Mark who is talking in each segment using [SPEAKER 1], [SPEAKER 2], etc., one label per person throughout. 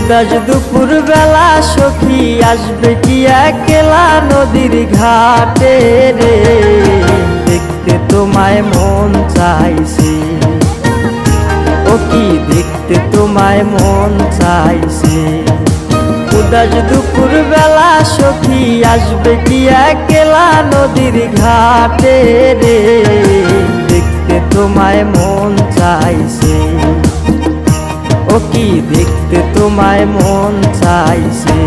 [SPEAKER 1] উদাস দুপুর বেলা সখী আসবে কি একলা নদীর ঘাটে রে, দেখতে তোমায় মন চাইছে। ও কি দেখতে তোমায় মন চাইছে। উদাস দুপুর বেলা সখী আসবে কি একলা নদীর ঘাটে রে, দেখতে তোমায় মন চাইছে। ও কি দেখতে তোমায় মন চাইছে।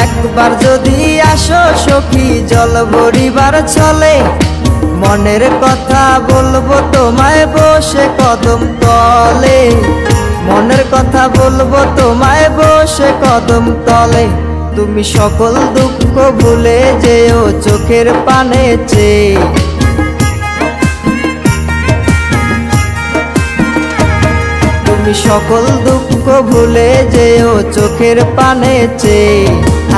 [SPEAKER 1] একবার যদি আসো সখী জল ভরিবার চলে, মনের কথা বলবো তোমায় বসে কদম তলে। মনের কথা বলবো তোমায় বসে কদম তলে। তুমি সকল দুঃখ ভুলে যেও চোখের পানে চেয়ে। তুমি সকল দুঃখ ভুলে যেও চোখের পানে চেয়ে।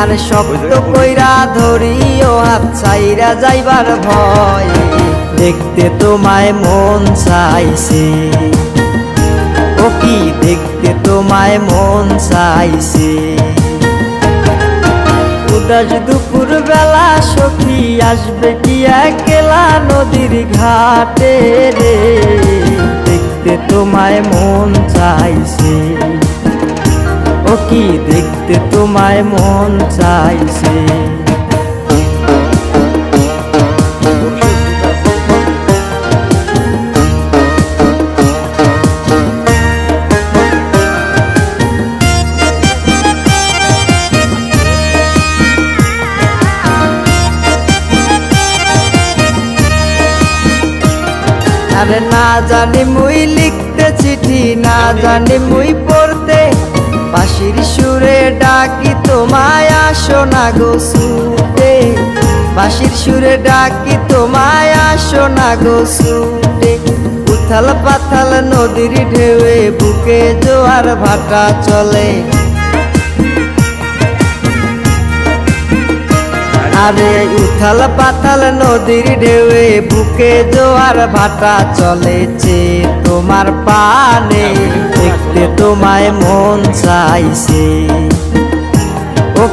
[SPEAKER 1] আর শব্দ কইরা ধরিও হাত ছাইরা যাইবার ভয়, দেখতে তোমায় মন চাইছে। ও কি দেখতে তোমায় মন চাইছে। উদাস দুপুর বেলা সখী আসবে কি একলা নদীর ঘাটে রে, দেখতে তোমায় মন চাইছে। ও কি দেখতে তোমায় মন চাইছে। আরে না জানি মুই লিখতে চিঠি, না জানি মুই পড়তে, বাঁশির সুরে ডাকি তোমায় আসো না গো ছুটে। বাঁশির সুরে ডাকি তোমায় আসো না গো ছুটে। উথাল পাথাল নদীর ঢেউয়ে বুকে জোয়ার ভাটা চলে। আরে উথাল পাথাল নদীর ঢেউয়ে বুকে জোয়ার ভাটা চলেছে তোমার পানে, দেখতে তোমায় মন চাইছে। ও